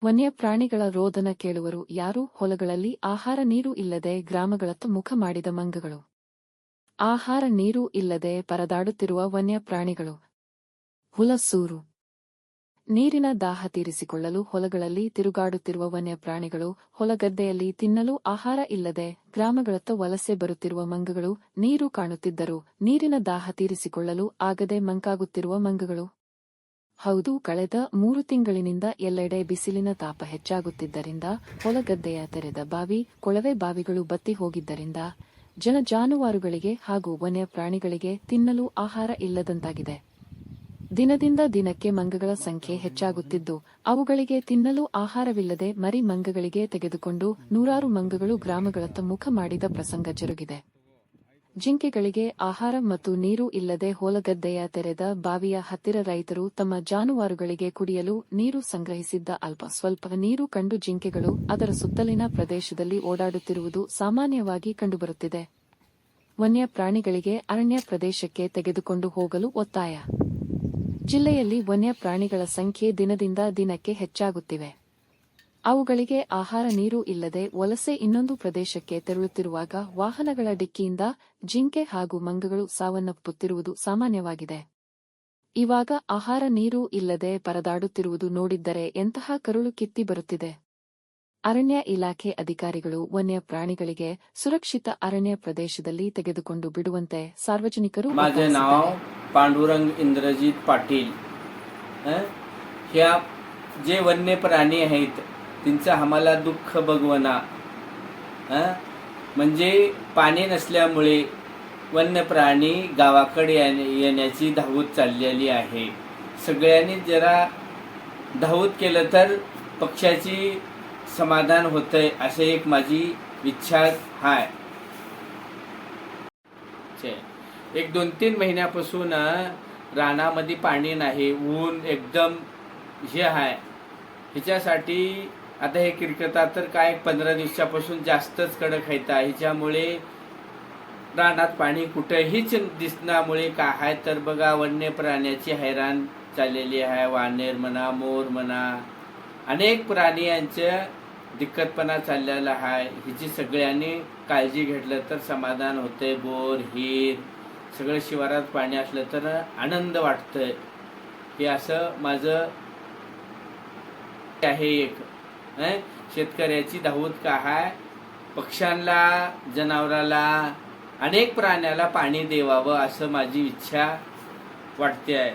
ವನ್ಯಪ್ರಾಣಿಗಳ ರೋದನ ಕೇಳುವರು ಯಾರು? ಹೊಲಗಳಲ್ಲಿ ಆಹಾರ ನೀರು ಇಲ್ಲದೆ ಗ್ರಾಮಗಳತ್ತ ಮುಖ ಮಾಡಿದ ಮಂಗಗಳು. ಆಹಾರ ನೀರು ಇಲ್ಲದೆ ಪರದಾಡುತ್ತಿರುವ ವನ್ಯಪ್ರಾಣಿಗಳು. ಹುಲಸೂರು. ನೀರಿನ ದಾಹ ತೀರಿಸಿಕೊಳ್ಳಲು ಹೊಲಗಳಲ್ಲಿ ತಿರುಗಾಡುತ್ತಿರುವ ವನ್ಯಪ್ರಾಣಿಗಳು. ಹೊಲಗದ್ದೆಯಲ್ಲಿ ತಿನ್ನಲು ಆಹಾರ ಇಲ್ಲದೆ ಗ್ರಾಮಗಳತ್ತ ವಲಸೆ ಬರುತ್ತಿರುವ ಮಂಗಗಳು. ನೀರು ಕಾಣುತ್ತಿದ್ದರೂ ನೀರಿನ ದಾಹ ತೀರಿಸಿಕೊಳ್ಳಲು ಆಗದೆ ಮಂಕಾಗುತ್ತಿರುವ ಮಂಗಗಳು. ಹೌದು, ಕಳೆದ 3 ತಿಂಗಳಿನಿಂದ ಎಲ್ಲೆಡೆ ಬಿಸಿಲಿನ ತಾಪ ಹೆಚ್ಚಾಗುತ್ತಿದ್ದರಿಂದ ಹೊಲಗದ್ದೆಯ ತೆರೆದ ಬಾವಿ, ಕೊಳವೆ ಬಾವಿಗಳು ಬತ್ತಿ ಹೋಗಿದ್ದರಿಂದ ಜಾನುವಾರುಗಳಿಗೆ ಹಾಗೂ ವನ್ಯ ಪ್ರಾಣಿಗಳಿಗೆ ತಿನ್ನಲು ಆಹಾರ ಇಲ್ಲದಂತಾಗಿದೆ. ದಿನದಿಂದ ದಿನಕ್ಕೆ ಮಂಗಗಳ ಸಂಖ್ಯೆ ಹೆಚ್ಚಾಗುತ್ತಿದ್ದು, ಅವುಗಳಿಗೆ ತಿನ್ನಲು ಆಹಾರವಿಲ್ಲದೆ ಮರಿ ಮಂಗಗಳಿಗೆ ತೆಗೆದುಕೊಂಡು ನೂರಾರು ಮಂಗಗಳು ಗ್ರಾಮಗಳತ್ತ ಮುಖ ಮಾಡಿದ ಪ್ರಸಂಗ ಜರುಗಿದೆ. ಜಿಂಕೆಗಳಿಗೆ ಆಹಾರ ಮತ್ತು ನೀರು ಇಲ್ಲದೆ ಹೊಲಗದ್ದೆಯ ತೆರೆದ ಬಾವಿಯ ಹತ್ತಿರ ರೈತರು ತಮ್ಮ ಜಾನುವಾರುಗಳಿಗೆ ಕುಡಿಯಲು ನೀರು ಸಂಗ್ರಹಿಸಿದ್ದ ಅಲ್ಪ ಸ್ವಲ್ಪ ನೀರು ಕಂಡು ಜಿಂಕೆಗಳು ಅದರ ಸುತ್ತಲಿನ ಪ್ರದೇಶದಲ್ಲಿ ಓಡಾಡುತ್ತಿರುವುದು ಸಾಮಾನ್ಯವಾಗಿ ಕಂಡುಬರುತ್ತಿದೆ. ವನ್ಯ ಪ್ರಾಣಿಗಳಿಗೆ ಅರಣ್ಯ ಪ್ರದೇಶಕ್ಕೆ ತೆಗೆದುಕೊಂಡು ಹೋಗಲು ಒತ್ತಾಯ. ಜಿಲ್ಲೆಯಲ್ಲಿ ವನ್ಯ ಪ್ರಾಣಿಗಳ ಸಂಖ್ಯೆ ದಿನದಿಂದ ದಿನಕ್ಕೆ ಹೆಚ್ಚಾಗುತ್ತಿವೆ. ಅವುಗಳಿಗೆ ಆಹಾರ ನೀರು ಇಲ್ಲದೆ ವಲಸೆ ಇನ್ನೊಂದು ಪ್ರದೇಶಕ್ಕೆ ತೆರಳುತ್ತಿರುವಾಗ ವಾಹನಗಳ ಡಿಕ್ಕಿಯಿಂದ ಜಿಂಕೆ ಹಾಗೂ ಮಂಗಗಳು ಸಾವನ್ನಪ್ಪುತ್ತಿರುವುದು ಸಾಮಾನ್ಯವಾಗಿದೆ. ಇವಾಗ ಆಹಾರ ನೀರು ಇಲ್ಲದೆ ಪರದಾಡುತ್ತಿರುವುದು ನೋಡಿದ್ದರೆ ಎಂತಹ ಕರುಳು ಕಿತ್ತಿ ಬರುತ್ತಿದೆ. ಅರಣ್ಯ ಇಲಾಖೆ ಅಧಿಕಾರಿಗಳು ವನ್ಯ ಪ್ರಾಣಿಗಳಿಗೆ ಸುರಕ್ಷಿತ ಅರಣ್ಯ ಪ್ರದೇಶದಲ್ಲಿ ತೆಗೆದುಕೊಂಡು ಬಿಡುವಂತೆ ಸಾರ್ವಜನಿಕರು माझे नाव पांडुरंग इंद्रजीत पाटील. ह्या जे वन्य प्राणी आहेत त्यांचं आम्हाला दुःख बघवना. म्हणजे पाणी नसल्यामुळे वन्य प्राणी गावाकडे येण्याची धावत चाललेली आहे. सगळ्यांनी जरा धावत केलं तर पक्षाची समाधान होतंय असे एक माझी इच्छा आहे. 1-2-3 महिन्यापासून रानामध्ये पाणी नाही, ऊन एकदम हे आहे. ह्याच्यासाठी आता हे किरकता तर काय 15 दिवसापासून जास्तच कडक आहेत. ह्याच्यामुळे रानात पाणी कुठेहीच दिसण्यामुळे काय आहे तर बघा वन्य प्राण्याची हैराण चाललेली आहे. वानेर म्हणा, मोर म्हणा, अनेक प्राण्यांचे दिक्कतपणा चाललेला आहे. ह्याची सगळ्यांनी काळजी घेतलं तर समाधान होते. बोर, हिर सगळं शिवारात पाणी असलं तर आनंद वाटतंय. हे असं माझं आहे. एक शेतकऱ्याची धावत का आहे, पक्ष्यांना, जनावराला, अनेक प्राण्याला पाणी देवावं असं माझी इच्छा वाटते आहे.